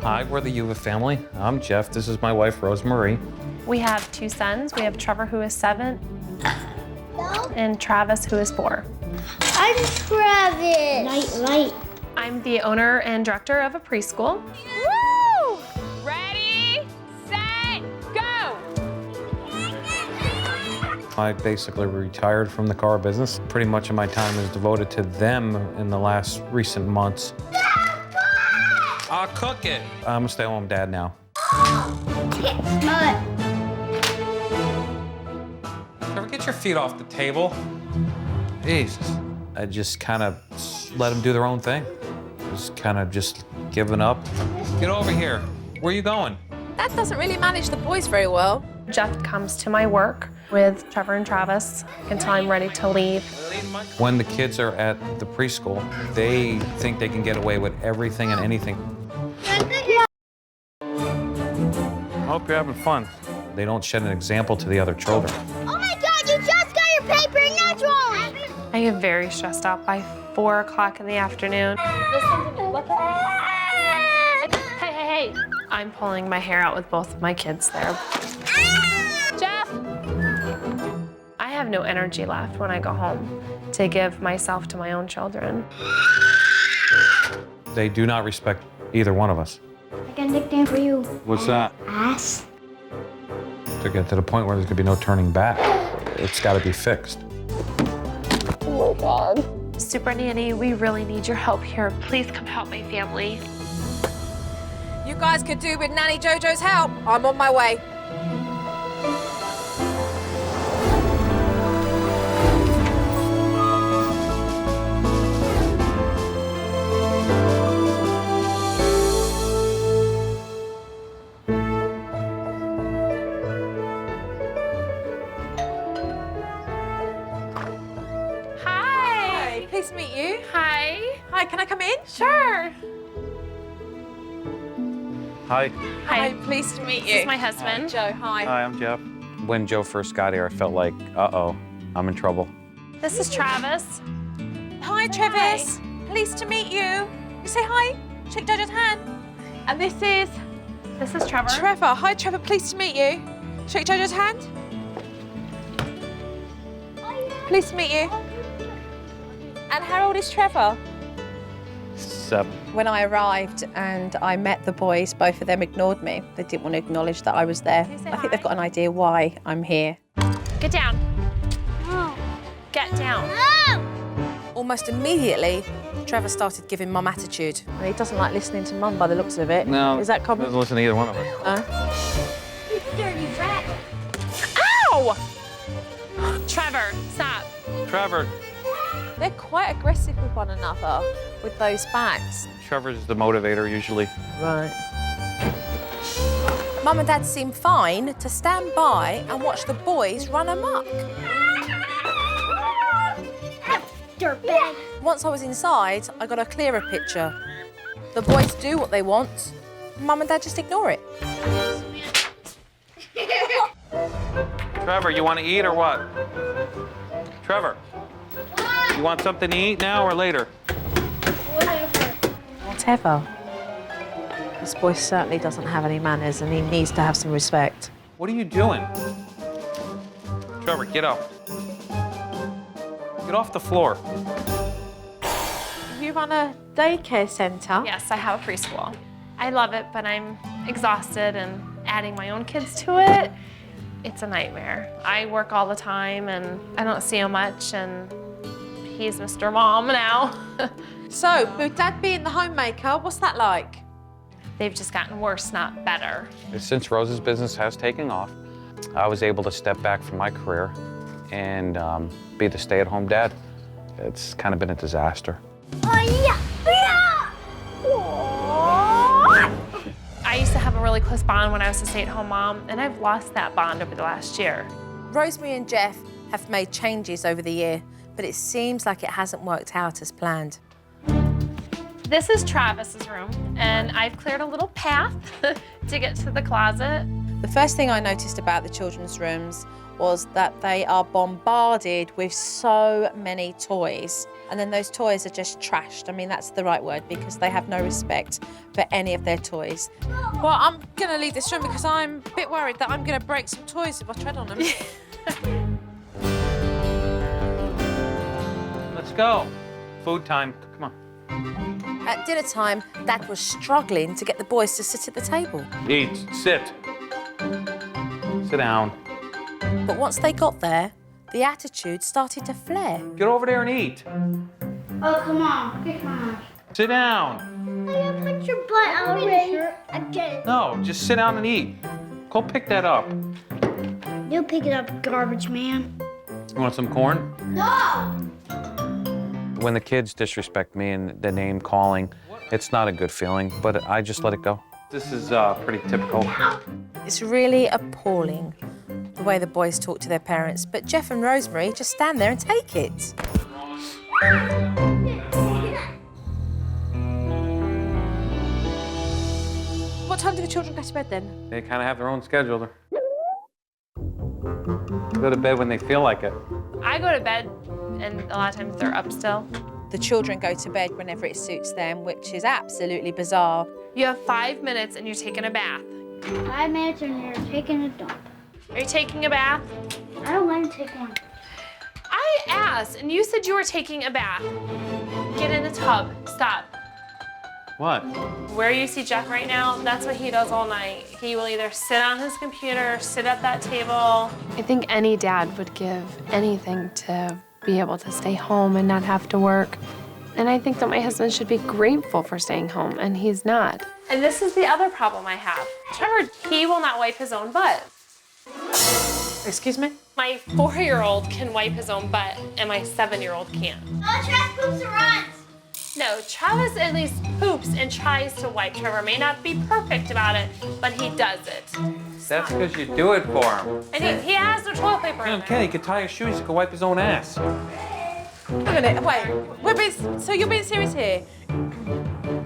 Hi, we're the Uvas family. I'm Jeff. This is my wife, Rosemarie. We have 2 sons. We have Trevor, who is 7, and Travis, who is 4. I'm Travis. Night. I'm the owner and director of a preschool. Woo! Ready, set, go! I basically retired from the car business. Pretty much of my time is devoted to them in the last recent months. I'll cook it. I'm a stay-at-home dad now. Ever get your feet off the table? Jesus. I just kind of let them do their own thing. Just giving up. Get over here. Where are you going? That doesn't really manage the boys very well. Jeff comes to my work with Trevor and Travis until I'm ready to leave. When the kids are at the preschool, they think they can get away with everything and anything. I hope you're having fun. They don't shed an example to the other children. Oh my God, you just got your paper and that's wrong. I get very stressed out by 4 o'clock in the afternoon. Listen to me. What the Hey. I'm pulling my hair out with both of my kids there. Jeff! I have no energy left when I go home to give myself to my own children. They do not respect either one of us. I got a nickname for you. What's that? Ass. To get to the point where there's gonna be no turning back. It's gotta be fixed. Oh my God. Supernanny, we really need your help here. Please come help my family. You guys could do with Nanny Jojo's help. I'm on my way. Hi. Pleased to meet you. Hi. Hi, can I come in? Sure. Hi. Hi. Pleased to meet you. This is my husband. Joe, hi. Hi, I'm Jeff. When Joe first got here, I felt like, uh-oh, I'm in trouble. This is Travis. Hi, Travis. Pleased to meet you. You say hi. Shake Jojo's hand. And this is Trevor. Trevor. Hi, Trevor. Pleased to meet you. Shake Jojo's hand. Pleased to meet you. And how old is Trevor? 7. When I arrived and I met the boys, both of them ignored me. They didn't want to acknowledge that I was there. Can you say I think they've hi? got an idea why I'm here. Get down. Get down. Almost immediately, Trevor started giving Mum attitude. And he doesn't like listening to Mum by the looks of it. No, Is that common? doesn't listen to either one of us. You dirty rat. Ow! Trevor, stop. Trevor. They're quite aggressive with one another with those bats. Trevor's the motivator usually. Right. Mum and Dad seem fine to stand by and watch the boys run amok. Dirtbag. Once I was inside, I got a clearer picture. The boys do what they want. Mum and Dad just ignore it. Trevor, you want to eat or what? Trevor, you want something to eat now or later? Whatever. This boy certainly doesn't have any manners and he needs to have some respect. What are you doing? Trevor, get up. Get off the floor. You run a daycare centre? Yes, I have a preschool. I love it, but I'm exhausted and adding my own kids to it, it's a nightmare. I work all the time and I don't see him much, and he's Mr. Mom now. So, with Dad being the homemaker, what's that like? They've just gotten worse, not better. Since Rose's business has taken off, I was able to step back from my career and be the stay-at-home dad. It's kind of been a disaster. Oh, yeah. I used to have a really close bond when I was a stay-at-home mom, and I've lost that bond over the last year. Rosemary and Jeff have made changes over the year, but it seems like it hasn't worked out as planned. This is Travis's room, and I've cleared a little path to get to the closet. The first thing I noticed about the children's rooms was that they are bombarded with so many toys. And then those toys are just trashed. I mean, that's the right word, because they have no respect for any of their toys. Well, I'm going to leave this room because I'm a bit worried that I'm going to break some toys if I tread on them. Let's go. Food time. Come on. At dinner time, Dad was struggling to get the boys to sit at the table. Eat. Sit. Sit down. But once they got there, the attitude started to flare. Get over there and eat. Oh, come on. Come on. Sit down. Put your butt already. Again. No, just sit down and eat. Go pick that up. You pick it up, garbage man. You want some corn? No! When the kids disrespect me and the name calling, it's not a good feeling, but I just let it go. This is pretty typical. It's really appalling, the way the boys talk to their parents, but Jeff and Rosemary just stand there and take it. What time do the children go to bed then? They kind of have their own schedule. They go to bed when they feel like it. I go to bed, and a lot of times they're up still. The children go to bed whenever it suits them, which is absolutely bizarre. You have 5 minutes and you're taking a bath. 5 minutes and you're taking a dump. Are you taking a bath? I don't want to take one. I asked, and you said you were taking a bath. Get in the tub. Stop. What? Where you see Jeff right now, that's what he does all night. He will either sit on his computer, sit at that table. I think any dad would give anything to be able to stay home and not have to work. And I think that my husband should be grateful for staying home, and he's not. And this is the other problem I have. Trevor, he will not wipe his own butt. Excuse me? My 4-year-old can wipe his own butt, and my 7-year-old can't. No, Travis poops and runs. No, Travis at least poops and tries to wipe. Trevor may not be perfect about it, but he does it. That's because you do it for him. And he has no toilet paper in there. Okay, he could tie his shoes, he could wipe his own ass. Hang on a minute, wait. So you're being serious here?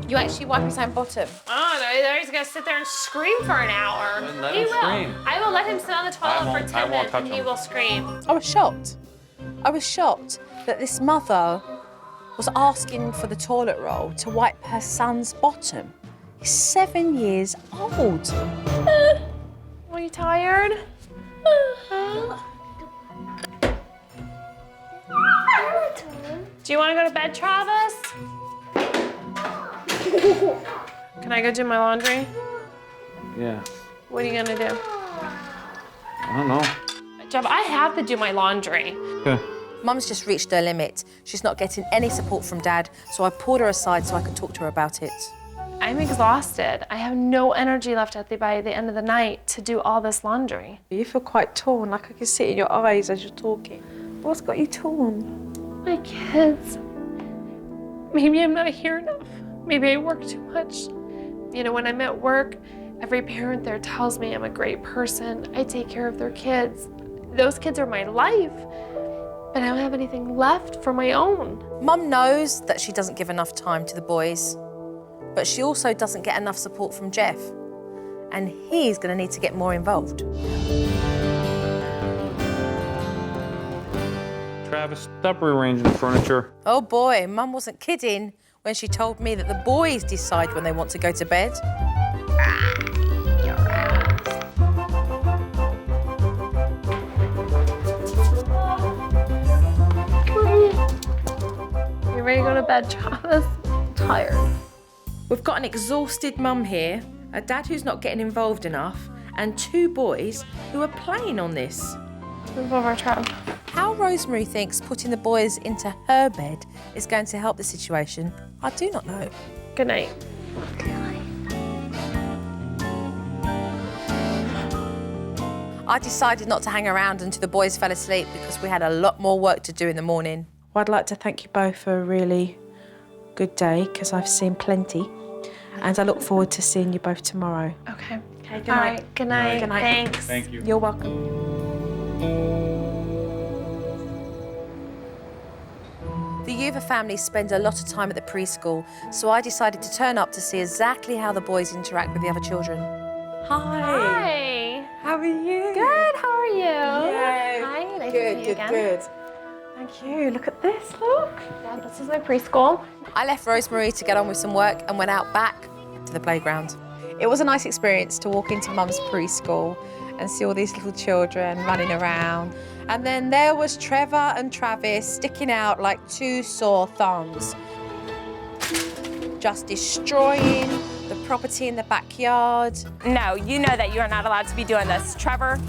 You actually wipe his own bottom? Oh, no, he's gonna sit there and scream for an hour. Let He him will. scream. I will let him sit on the toilet for 10 won't minutes touch and he him. will scream. I was shocked. I was shocked that this mother was asking for the toilet roll to wipe her son's bottom. He's 7 years old. Are you tired? Do you want to go to bed, Travis? Can I go do my laundry? Yeah. What are you gonna do? I don't know. Jeff, I have to do my laundry. Okay. Mum's just reached her limit. She's not getting any support from Dad, so I pulled her aside so I could talk to her about it. I'm exhausted. I have no energy left by the end of the night to do all this laundry. You feel quite torn, like I can see it in your eyes as you're talking. What's got you torn? My kids. Maybe I'm not here enough. Maybe I work too much. You know, when I'm at work, every parent there tells me I'm a great person. I take care of their kids. Those kids are my life, but I don't have anything left for my own. Mum knows that she doesn't give enough time to the boys, but she also doesn't get enough support from Jeff, and he's going to need to get more involved. Travis, stop rearranging the furniture. Oh boy, Mum wasn't kidding when she told me that the boys decide when they want to go to bed. You ready to go to bed, Travis? I'm tired. We've got an exhausted mum here, a dad who's not getting involved enough, and 2 boys who are playing on this. Move over, Trav. How Rosemary thinks putting the boys into her bed is going to help the situation, I do not know. Good night. I decided not to hang around until the boys fell asleep because we had a lot more work to do in the morning. Well, I'd like to thank you both for a really good day, because I've seen plenty, and I look forward to seeing you both tomorrow. Okay. Okay, good All night. right. Good night. Good night. Thanks. Thank you. You're welcome. The Uva family spend a lot of time at the preschool, so I decided to turn up to see exactly how the boys interact with the other children. Hi. Hi. How are you? Good, how are you? Yay. Hi, nice to Good, see you good, again. good. Thank you. Look at this, look. Yeah, this is my preschool. I left Rosemary to get on with some work and went out back to the playground. It was a nice experience to walk into Mum's preschool and see all these little children running around. And then there was Trevor and Travis sticking out like two sore thumbs, just destroying the property in the backyard, No, you know that you are not allowed to be doing this. Trevor,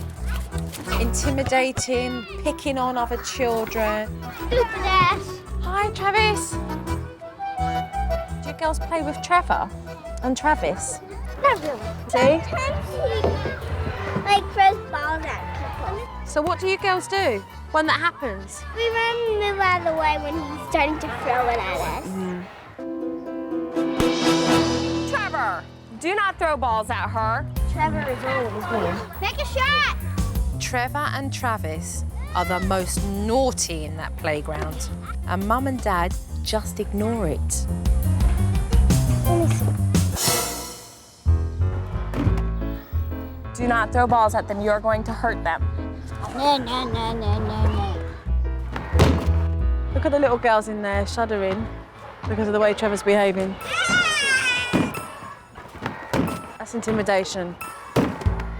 intimidating, picking on other children. Hi, Travis. Do you girls play with Trevor and Travis? Not really. See? Sometimes he, like, throws balls at people. So what do you girls do when that happens? We run and move out of the way when he's starting to throw it at us. Trevor, do not throw balls at her. Trevor is always mean. Make a shot! Trevor and Travis are the most naughty in that playground, and Mum and Dad just ignore it. Do not throw balls at them. You are going to hurt them. No, no, no, no, no, no. Look at the little girls in there shuddering because of the way Trevor's behaving. That's intimidation.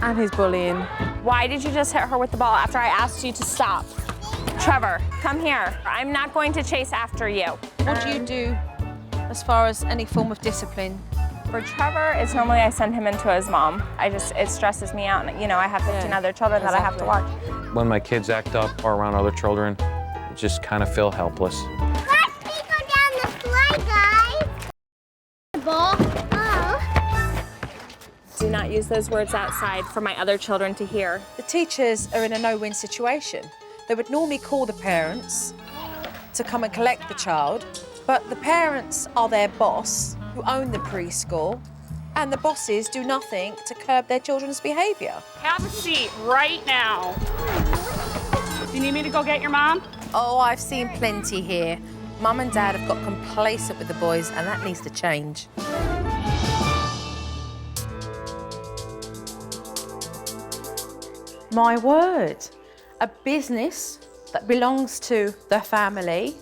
And he's bullying. Why did you just hit her with the ball after I asked you to stop? Trevor, come here. I'm not going to chase after you. What do you do as far as any form of discipline? For Trevor, it's normally I send him into his mom. It stresses me out. And, you know, I have 15 other children that I have to watch. When my kids act up or around other children, I just kind of feel helpless. Watch me go down the slide, guys. Ball. Oh. Do not use those words outside for my other children to hear. The teachers are in a no-win situation. They would normally call the parents to come and collect the child, but the parents are their boss, who own the preschool, and the bosses do nothing to curb their children's behaviour. Have a seat right now. Do you need me to go get your mom? Oh, I've seen plenty here. Mum and Dad have got complacent with the boys, and that needs to change. My word. A business that belongs to the family,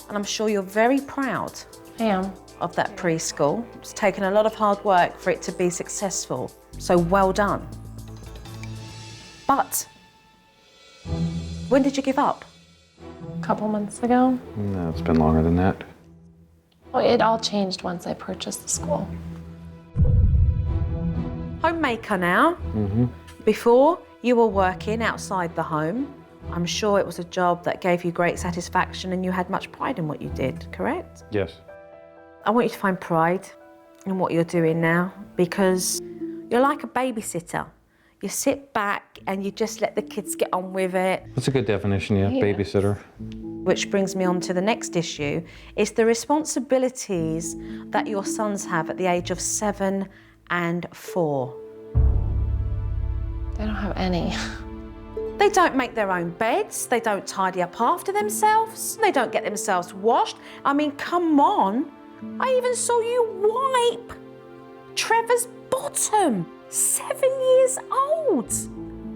and I'm sure you're very proud I am. of that preschool. It's taken a lot of hard work for it to be successful, so well done. But when did you give up? A couple months ago. No, it's been longer than that. Well, it all changed once I purchased the school. Homemaker now. Before, you were working outside the home. I'm sure it was a job that gave you great satisfaction and you had much pride in what you did, correct? Yes. I want you to find pride in what you're doing now because you're like a babysitter. You sit back and you just let the kids get on with it. That's a good definition, yeah, babysitter. Which brings me on to the next issue. It's the responsibilities that your sons have at the age of 7 and 4. They don't have any. They don't make their own beds. They don't tidy up after themselves. They don't get themselves washed. I mean, come on. I even saw you wipe Trevor's bottom. 7 years old.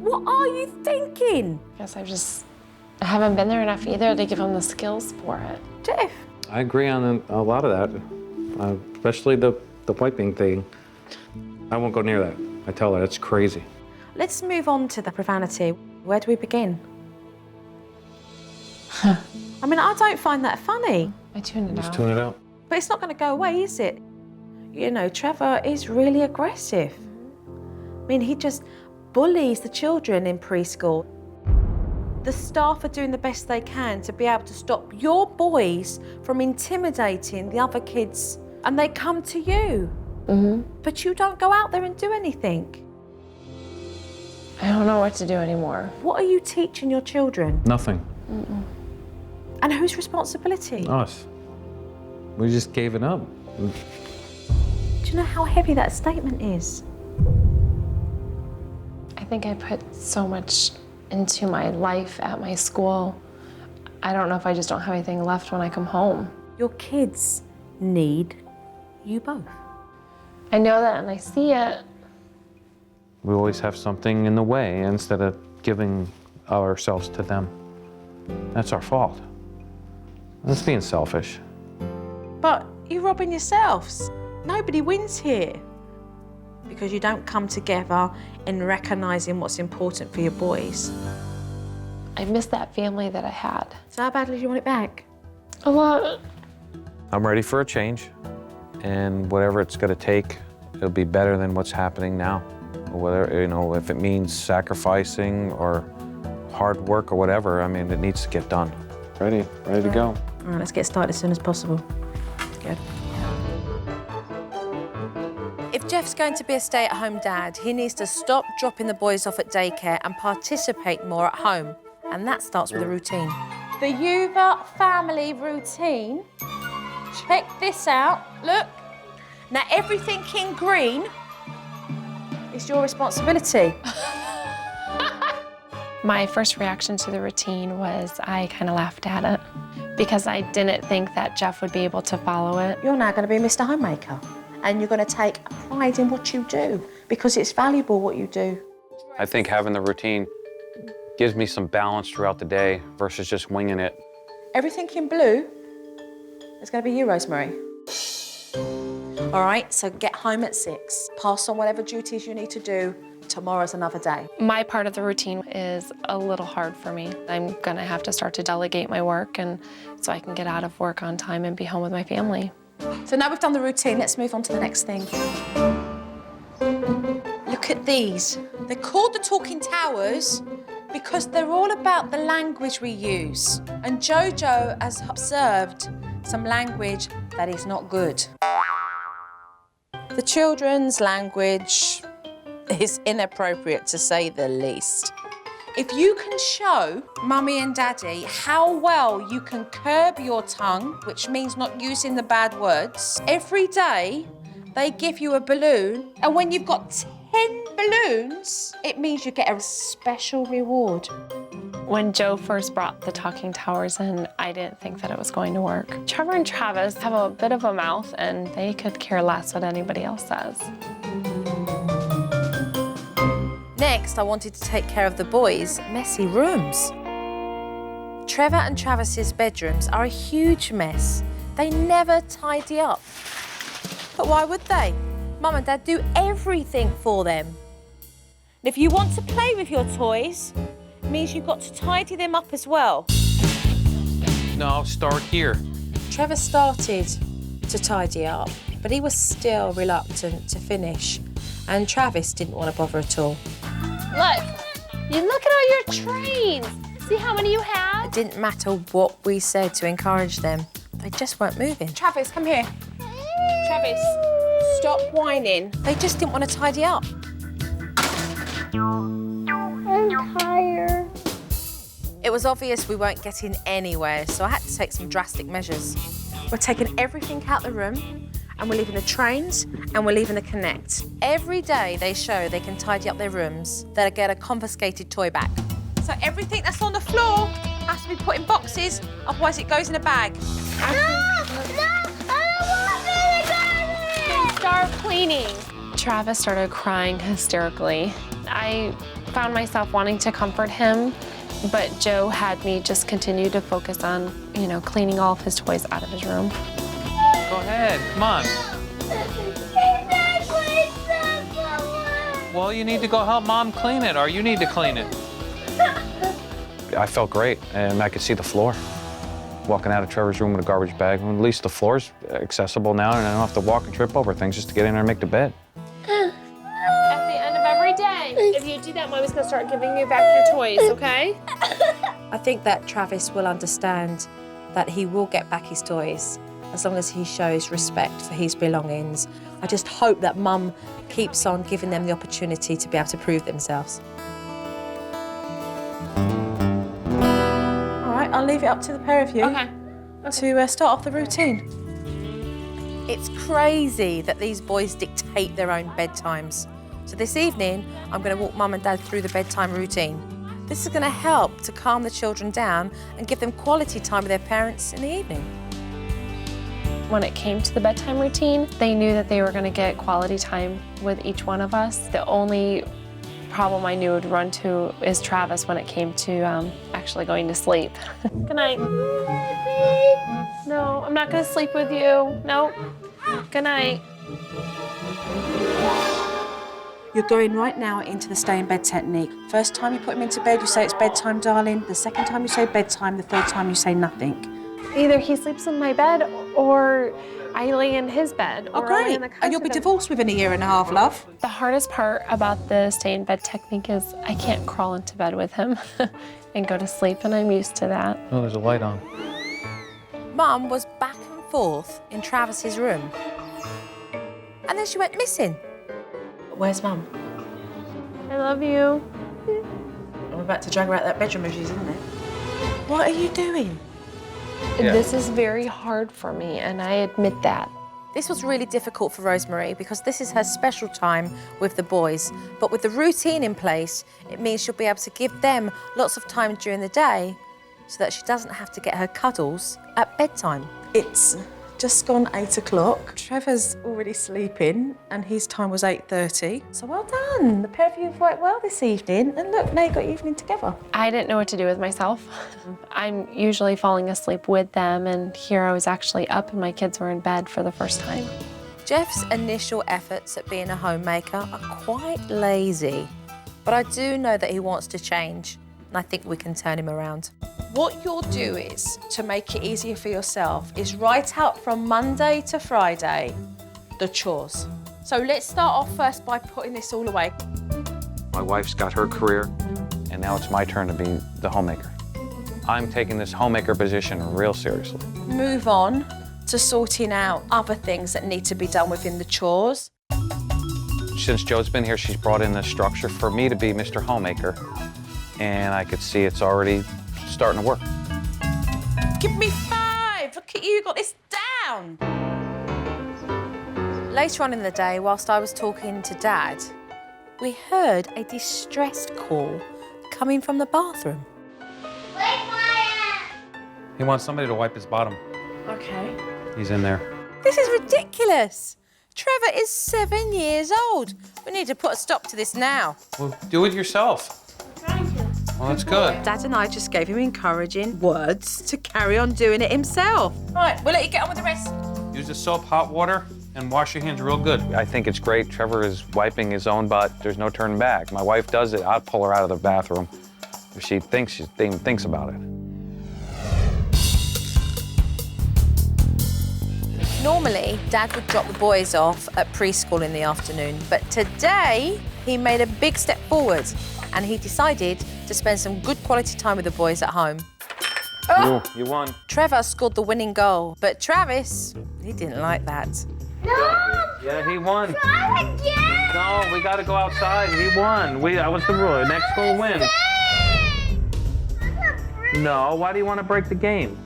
What are you thinking? I guess I haven't been there enough either to give them the skills for it. Jeff. I agree on a lot of that, especially the wiping thing. I won't go near that. I tell her, it's crazy. Let's move on to the profanity. Where do we begin? I mean, I don't find that funny, I tuned it Just out. tune it out. but it's not going to go away, is it? You know, Trevor is really aggressive. I mean, he just bullies the children in preschool. The staff are doing the best they can to be able to stop your boys from intimidating the other kids, and they come to you. But you don't go out there and do anything. I don't know what to do anymore. What are you teaching your children? Nothing. And whose responsibility? Us. We just gave it up. Do you know how heavy that statement is? I think I put so much into my life at my school. I don't know if I just don't have anything left when I come home. Your kids need you both. I know that and I see it. We always have something in the way instead of giving ourselves to them. That's our fault. That's being selfish. But you're robbing yourselves. Nobody wins here. Because you don't come together in recognising what's important for your boys. I miss that family that I had. So how badly do you want it back? A lot. I'm ready for a change, and whatever it's gonna take, it'll be better than what's happening now. Whether, you know, if it means sacrificing or hard work or whatever, I mean, it needs to get done. Ready to go. All right, let's get started as soon as possible. Good. If Jeff's going to be a stay-at-home dad, he needs to stop dropping the boys off at daycare and participate more at home. And that starts with a routine. The Uva family routine. Check this out. Look. Now, everything in green is your responsibility. My first reaction to the routine was I kind of laughed at it because I didn't think that Jeff would be able to follow it. You're now going to be Mr. Homemaker, and you're going to take pride in what you do because it's valuable what you do. I think having the routine gives me some balance throughout the day versus just winging it. Everything in blue is going to be you, Rosemary. All right, so get home at 6. Pass on whatever duties you need to do. Tomorrow's another day. My part of the routine is a little hard for me. I'm gonna have to start to delegate my work and so I can get out of work on time and be home with my family. So now we've done the routine, let's move on to the next thing. Look at these. They're called the Talking Towers because they're all about the language we use. And Jojo has observed some language that is not good. The children's language is inappropriate, to say the least. If you can show Mummy and Daddy how well you can curb your tongue, which means not using the bad words, every day they give you a balloon, and when you've got 10 balloons, it means you get a special reward. When Joe first brought the Talking Towers in, I didn't think that it was going to work. Trevor and Travis have a bit of a mouth, and they could care less what anybody else says. Next, I wanted to take care of the boys' messy rooms. Trevor and Travis's bedrooms are a huge mess. They never tidy up. But why would they? Mum and Dad do everything for them. And if you want to play with your toys, it means you've got to tidy them up as well. No, start here. Trevor started to tidy up, but he was still reluctant to finish. And Travis didn't want to bother at all. Look, you look at all your trains. See how many you have? It didn't matter what we said to encourage them. They just weren't moving. Travis, come here. Travis, stop whining. They just didn't want to tidy up. I'm tired. It was obvious we weren't getting anywhere, so I had to take some drastic measures. We're taking everything out the room, and we're leaving the trains, and we're leaving the Connect. Every day they show they can tidy up their rooms, they'll get a confiscated toy back. So everything that's on the floor has to be put in boxes, otherwise it goes in a bag. No, I don't want me to go there. Start cleaning. Travis started crying hysterically. I found myself wanting to comfort him, but Joe had me just continue to focus on, cleaning all of his toys out of his room. Go ahead, come on. Well, you need to go help Mom clean it, or you need to clean it. I felt great, and I could see the floor. Walking out of Trevor's room with a garbage bag, at least the floor's accessible now, and I don't have to walk and trip over things just to get in there and make the bed. At the end of every day, if you do that, Mommy's gonna start giving you back your toys, okay? I think that Travis will understand that he will get back his toys as long as he shows respect for his belongings. I just hope that Mum keeps on giving them the opportunity to be able to prove themselves. All right, I'll leave it up to the pair of you Okay. to start off the routine. It's crazy that these boys dictate their own bedtimes. So this evening, I'm going to walk Mum and Dad through the bedtime routine. This is going to help to calm the children down and give them quality time with their parents in the evening. When it came to the bedtime routine, they knew that they were gonna get quality time with each one of us. The only problem I knew would run to is Travis when it came to actually going to sleep. Good night. No, I'm not gonna sleep with you. Nope. Good night. You're going right now into the stay in bed technique. First time you put him into bed, you say it's bedtime, darling. The second time you say bedtime, the third time you say nothing. Either he sleeps in my bed or I lay in his bed. Oh, or I lay great. in the couch And you'll be with him. divorced within a year and a half, love. The hardest part about the stay in bed technique is I can't crawl into bed with him and go to sleep, and I'm used to that. Oh, there's a light on. Mum was back and forth in Travis's room. And then she went missing. Where's Mum? I love you. I'm about to drag her out that bedroom if she's in there. What are you doing? Yeah. This is very hard for me, and I admit that. This was really difficult for Rosemary because this is her special time with the boys. But with the routine in place, it means she'll be able to give them lots of time during the day so that she doesn't have to get her cuddles at bedtime. It's just gone 8 o'clock. Trevor's already sleeping and his time was 8:30. So well done. The pair of you have worked well this evening. And look, now you've got evening together. I didn't know what to do with myself. I'm usually falling asleep with them, and here I was actually up and my kids were in bed for the first time. Jeff's initial efforts at being a homemaker are quite lazy, but I do know that he wants to change, and I think we can turn him around. What you'll do is, to make it easier for yourself, is write out from Monday to Friday the chores. So let's start off first by putting this all away. My wife's got her career, and now it's my turn to be the homemaker. I'm taking this homemaker position real seriously. Move on to sorting out other things that need to be done within the chores. Since Joe's been here, she's brought in this structure for me to be Mr. Homemaker, and I could see it's already starting to work. Give me 5. Look at you, got this down. Later on in the day, whilst I was talking to Dad, we heard a distressed call coming from the bathroom. He wants somebody to wipe his bottom. Okay. He's in there. This is ridiculous. Trevor is 7 years old. We need to put a stop to this now. Well, do it yourself. Well, that's good. Dad and I just gave him encouraging words to carry on doing it himself. Right, we'll let you get on with the rest. Use the soap, hot water, and wash your hands real good. I think it's great. Trevor is wiping his own butt. There's no turning back. My wife does it. I'll pull her out of the bathroom if she thinks about it. Normally, Dad would drop the boys off at preschool in the afternoon, but today he made a big step forward and he decided to spend some good quality time with the boys at home. Ooh, you won. Trevor scored the winning goal, but Travis, he didn't like that. No! Yeah, he won. Try again! No, we got to go outside. He won. That was the rule. Next goal wins. No, why do you want to break the game?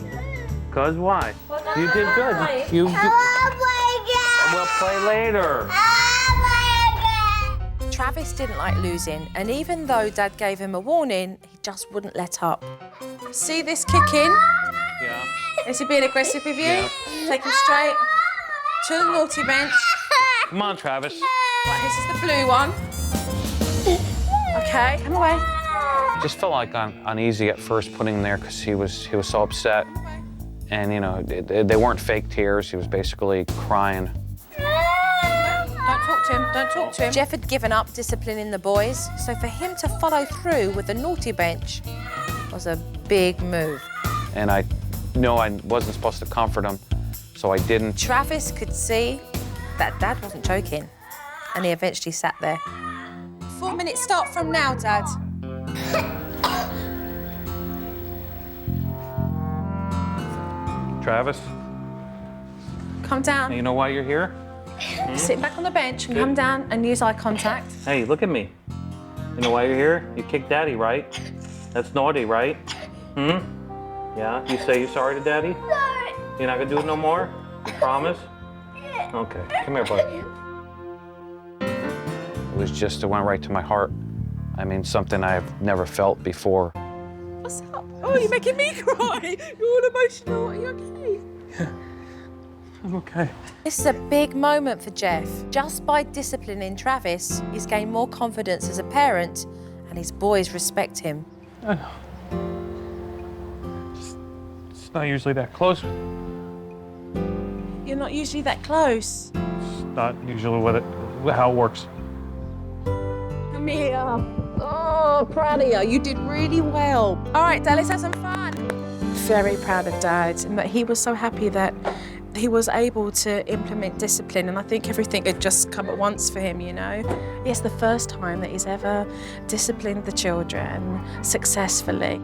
Because why? You did good. I want to We'll play later. Travis didn't like losing, and even though Dad gave him a warning, he just wouldn't let up. See this kick in? Yeah. Is he being aggressive with you? Yeah. Take him straight to the naughty bench. Come on, Travis. Right, this is the blue one. Okay, come away. Just felt like uneasy at first putting him there because he was so upset. And, you know, they weren't fake tears. He was basically crying. Don't talk to him, don't talk to him. Jeff had given up disciplining the boys, so for him to follow through with the naughty bench was a big move. And I know I wasn't supposed to comfort him, so I didn't. Travis could see that Dad wasn't joking, and he eventually sat there. 4 minutes start from now, Dad. Travis, Come down. you know why you're here? Sit back on the bench and come down and use eye contact. Hey, look at me. You know why you're here? You kicked Daddy, right? That's naughty, right? Yeah? You say you're sorry to Daddy? You're not gonna do it no more? You promise? Okay, come here, buddy. It went right to my heart. I mean, something I've never felt before. What's up? Oh, you're making me cry. You're all emotional. Are you okay? I'm okay. This is a big moment for Jeff. Just by disciplining Travis, he's gained more confidence as a parent and his boys respect him. I know. It's not usually that close. You're not usually that close. It's not usually how it works. Come here. Oh, proud of you. You did really well. All right, Dad, let's have some fun. Very proud of Dad, and that he was so happy that he was able to implement discipline, and I think everything had just come at once for him, you know. It's the first time that he's ever disciplined the children successfully.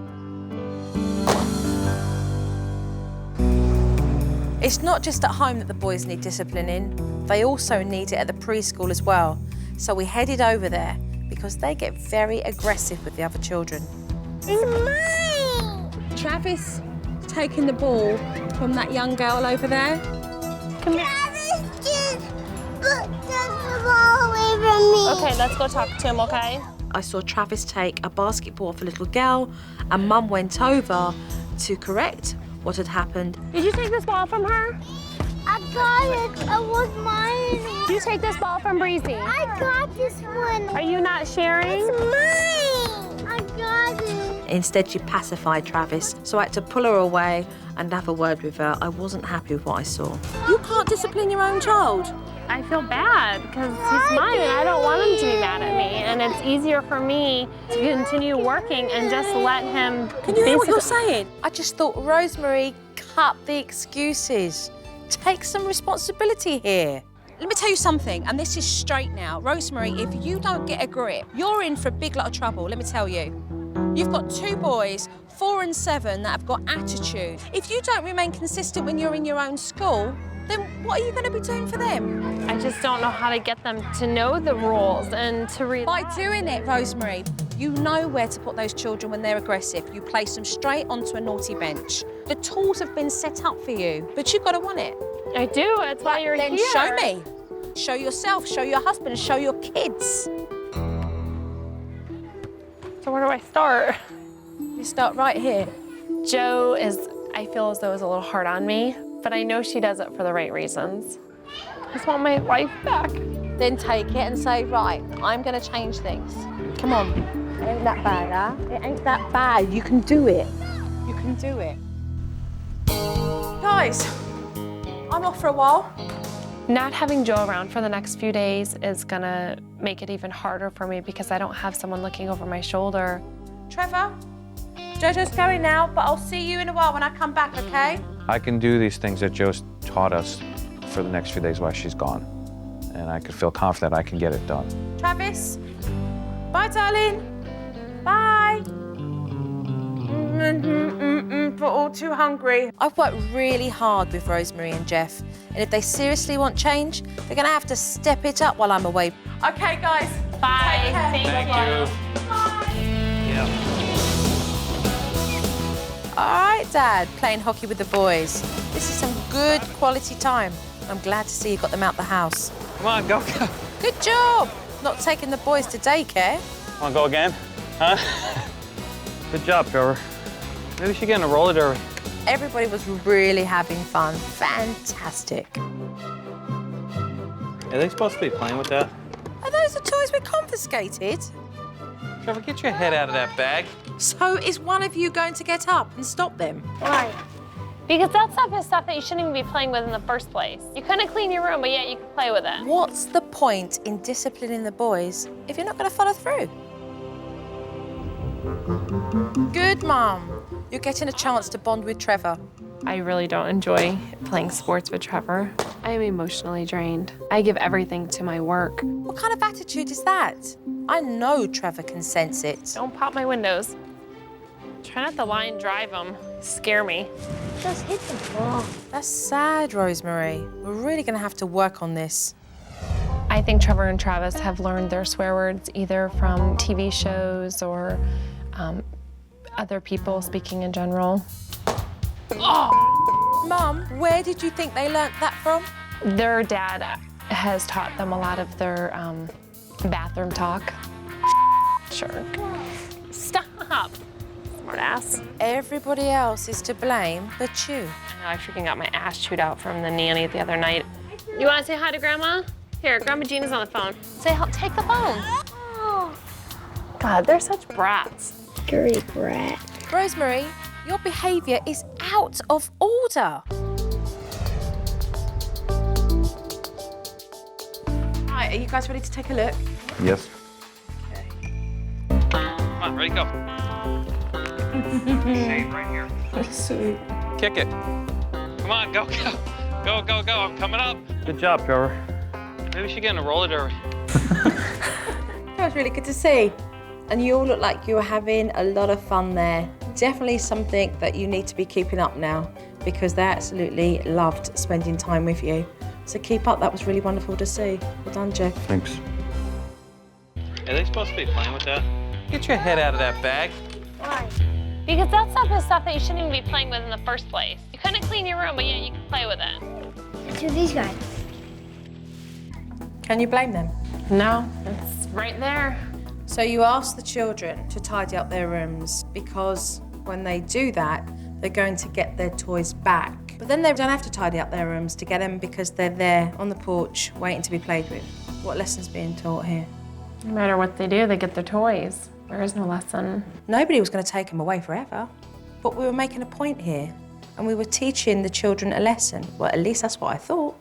It's not just at home that the boys need disciplining, they also need it at the preschool as well. So we headed over there because they get very aggressive with the other children. It's mine! Travis taking the ball from that young girl over there. Travis just took the ball away from me. Okay, let's go talk to him, okay? I saw Travis take a basketball off a little girl, and Mum went over to correct what had happened. Did you take this ball from her? I got it. It was mine. Did you take this ball from Breezy? I got this one. Are you not sharing? It's mine. I got it. Instead, she pacified Travis, so I had to pull her away and have a word with her. I wasn't happy with what I saw. You can't discipline your own child. I feel bad because he's mine and I don't want him to be mad at me. And it's easier for me to continue working and just let him. Can you hear what you're saying? I just thought, Rosemary, cut the excuses. Take some responsibility here. Let me tell you something, and this is straight now. Rosemary, if you don't get a grip, you're in for a big lot of trouble, let me tell you. You've got 2 boys, 4 and 7, that have got attitude. If you don't remain consistent when you're in your own school, then what are you going to be doing for them? I just don't know how to get them to know the rules and to read. By doing it, Rosemary, you know where to put those children when they're aggressive. You place them straight onto a naughty bench. The tools have been set up for you, but you've got to want it. I do, that's why you're Then here. show me. Show yourself, show your husband, show your kids. So where do I start? You start right here. Joe I feel as though is a little hard on me, but I know she does it for the right reasons. I just want my life back. Then take it and say, right, I'm going to change things. Come on. It ain't that bad, huh? It ain't that bad. You can do it. You can do it. Guys, I'm off for a while. Not having Joe around for the next few days is gonna make it even harder for me because I don't have someone looking over my shoulder. Trevor, Jojo's going now, but I'll see you in a while when I come back, okay? I can do these things that Joe's taught us for the next few days while she's gone. And I could feel confident I can get it done. Travis, bye, darling. Bye. But all too hungry. I've worked really hard with Rosemary and Jeff, and if they seriously want change, they're going to have to step it up while I'm away. Okay, guys. Bye. Take care. Thank you. Yeah. All right, Dad, playing hockey with the boys. This is some good quality time. I'm glad to see you got them out the house. Come on, go. Good job, not taking the boys to daycare. Want to go again? Huh? Good job, Trevor. Maybe we should get in a roller derby. Everybody was really having fun. Fantastic. Are they supposed to be playing with that? Are those the toys we confiscated? Trevor, get your head out of that bag. So is one of you going to get up and stop them? Why? Because that stuff is stuff that you shouldn't even be playing with in the first place. You couldn't clean your room, but yet you could play with it. What's the point in disciplining the boys if you're not going to follow through? Good, Mum. You're getting a chance to bond with Trevor. I really don't enjoy playing sports with Trevor. I am emotionally drained. I give everything to my work. What kind of attitude is that? I know Trevor can sense it. Don't pop my windows. Try not to lie and drive them. Scare me. Just hit the ball. That's sad, Rosemary. We're really going to have to work on this. I think Trevor and Travis have learned their swear words either from TV shows or other people speaking in general. Mum, where did you think they learnt that from? Their dad has taught them a lot of their bathroom talk. Sure. Stop. smart ass. Everybody else is to blame but you. I know, I freaking got my ass chewed out from the nanny the other night. You want to say hi to Grandma? Here, Grandma Gina's on the phone. Take the phone. God, they're such brats. Dirty brat. Rosemary, your behaviour is out of order. Right, are you guys ready to take a look? Yes. Come on, ready, go. Stay right here. Sweet. Kick it. Come on, go, go. Go, go, go. I'm coming up. Good job, Trevor. Maybe we should get in a roller derby. That was really good to see. And you all look like you were having a lot of fun there. Definitely something that you need to be keeping up now because they absolutely loved spending time with you. So keep up, that was really wonderful to see. Well done, Jeff. Thanks. Are they supposed to be playing with that? Get your head out of that bag. Why? Because that stuff is stuff that you shouldn't even be playing with in the first place. You couldn't clean your room, but yeah, you can play with it. To these guys. Can you blame them? No, it's right there. So you ask the children to tidy up their rooms because when they do that, they're going to get their toys back. But then they don't have to tidy up their rooms to get them because they're there on the porch waiting to be played with. What lesson's being taught here? No matter what they do, they get their toys. There is no lesson. Nobody was going to take them away forever. But we were making a point here and we were teaching the children a lesson. Well, at least that's what I thought.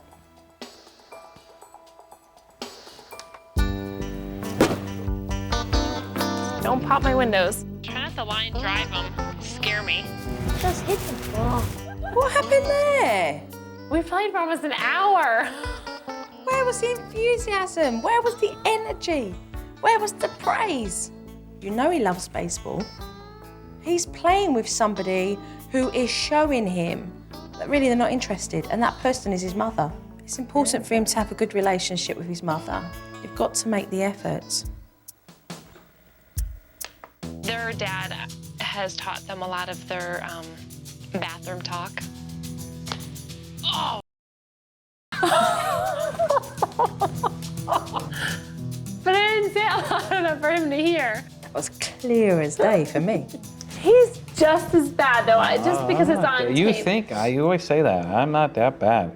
Don't pop my windows. Try not to lie and drive them. Scare me. Just hit the ball. What happened there? We played for almost an hour. Where was the enthusiasm? Where was the energy? Where was the praise? You know he loves baseball. He's playing with somebody who is showing him that really they're not interested, and that person is his mother. It's important for him to have a good relationship with his mother. You've got to make the effort. Their dad has taught them a lot of their bathroom talk. Oh. But I didn't say it loud enough for him to hear. That was clear as day for me. He's just as bad, though, just because it's on You tape. think, you always say that. I'm not that bad.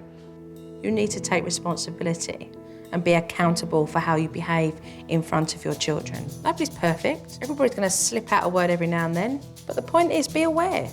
You need to take responsibility and be accountable for how you behave in front of your children. Nobody's perfect. Everybody's going to slip out a word every now and then. But the point is, be aware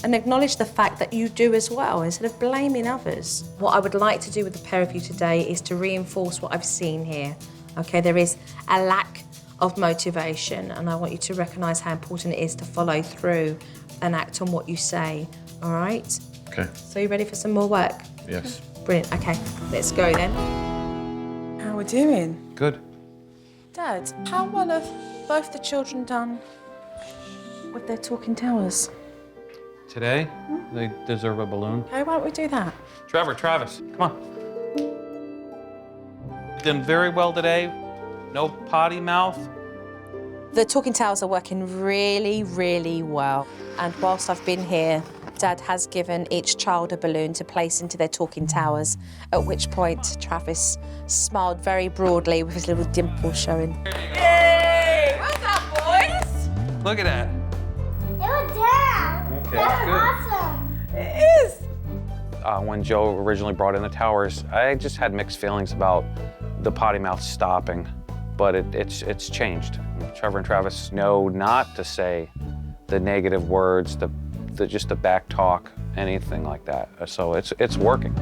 and acknowledge the fact that you do as well, instead of blaming others. What I would like to do with the pair of you today is to reinforce what I've seen here. Okay, there is a lack of motivation, and I want you to recognise how important it is to follow through and act on what you say, all right? Okay. So you ready for some more work? Yes. Brilliant, okay, let's go then. How are we doing? Good. Dad, how well have both the children done with their talking towers? Today, they deserve a balloon. Okay, why don't we do that? Trevor, Travis, come on. Done very well today. No potty mouth. The talking towers are working really, really well. And whilst I've been here, Dad has given each child a balloon to place into their talking towers, at which point Travis smiled very broadly with his little dimple showing. Yay! Well done, boys! Look at that. They were down. Okay, That's good. awesome. It is! When Joe originally brought in the towers, I just had mixed feelings about the potty mouth stopping, but it's changed. Trevor and Travis know not to say the negative words, just the back talk, anything like that. So it's working.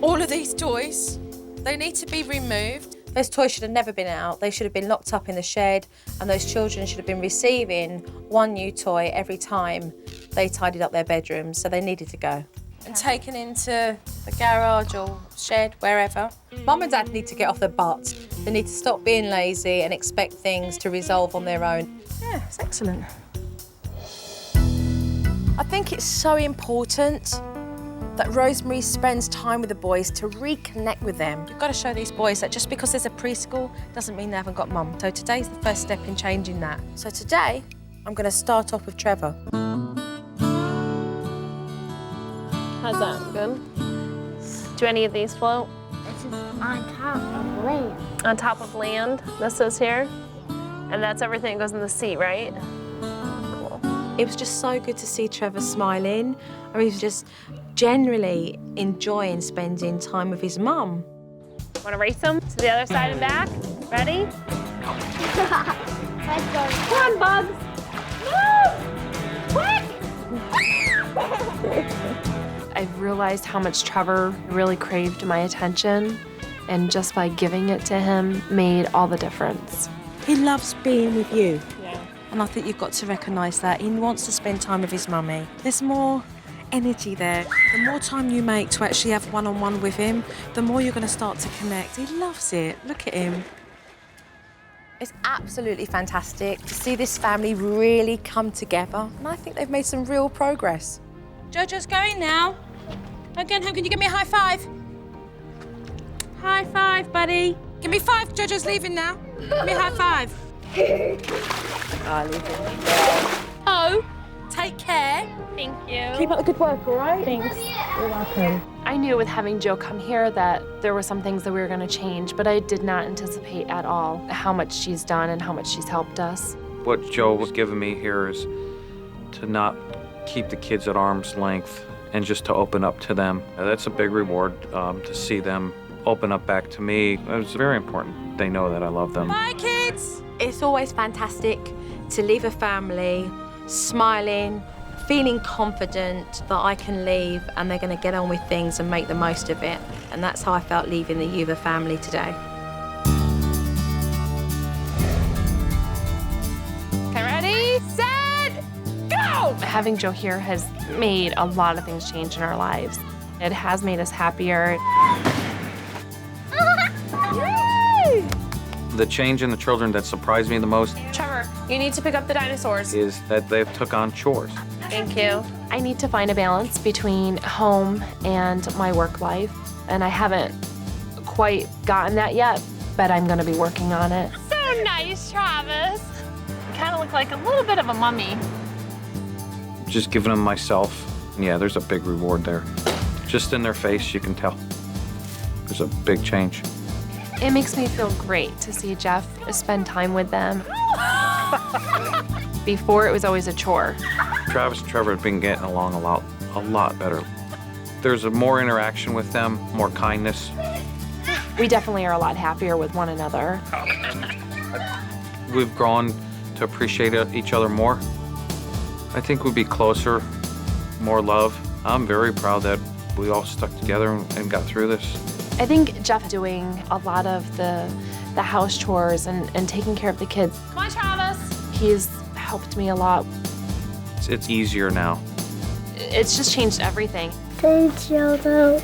All of these toys, they need to be removed. Those toys should have never been out. They should have been locked up in the shed, and those children should have been receiving one new toy every time they tidied up their bedrooms, so they needed to go. And taken into the garage or shed, wherever. Mum and Dad need to get off their butts. They need to stop being lazy and expect things to resolve on their own. Yeah, it's excellent. I think it's so important that Rosemary spends time with the boys to reconnect with them. You've got to show these boys that just because there's a preschool doesn't mean they haven't got mum. So today's the first step in changing that. So today, I'm going to start off with Trevor. How's that? Good? Do any of these float? This is on top of land. On top of land? This is here? And that's everything that goes in the seat, right? It was just so good to see Trevor smiling. I mean, he was just generally enjoying spending time with his mum. Want to race them to the other side and back? Ready? Let's go. Come on, Bugs. I've realized how much Trevor really craved my attention, and just by giving it to him made all the difference. He loves being with you. Yeah. And I think you've got to recognise that. He wants to spend time with his mummy. There's more energy there. The more time you make to actually have one-on-one with him, the more you're going to start to connect. He loves it. Look at him. It's absolutely fantastic to see this family really come together. And I think they've made some real progress. Jojo's going now. Again, can you give me a high five? High five, buddy. Give me 5. Jojo's leaving now. Give me a high five. Oh, take care. Thank you. Keep up the good work, all right? Thanks. You're welcome. I knew with having Joe come here that there were some things that we were going to change, but I did not anticipate at all how much she's done and how much she's helped us. What Joe was giving me here is to not keep the kids at arm's length and just to open up to them. That's a big reward to see them open up back to me. It's very important. They know that I love them. Bye, kids. It's always fantastic to leave a family smiling, feeling confident that I can leave and they're going to get on with things and make the most of it. And that's how I felt leaving the Uvas family today. Okay, ready, set, go! Having Joe here has made a lot of things change in our lives. It has made us happier. The change in the children that surprised me the most Trevor, you need to pick up the dinosaurs. is that they've took on chores. Thank you. I need to find a balance between home and my work life, and I haven't quite gotten that yet, but I'm gonna be working on it. So nice, Travis. You kind of look like a little bit of a mummy. Just giving them myself. Yeah, there's a big reward there. Just in their face, you can tell. There's a big change. It makes me feel great to see Jeff spend time with them. Before, it was always a chore. Travis and Trevor have been getting along a lot better. There's more interaction with them, more kindness. We definitely are a lot happier with one another. We've grown to appreciate each other more. I think we'd be closer, more love. I'm very proud that we all stuck together and got through this. I think Jeff doing a lot of the house chores and taking care of the kids. Come on, Travis. He's helped me a lot. It's easier now. It's just changed everything. Thanks, Jojo.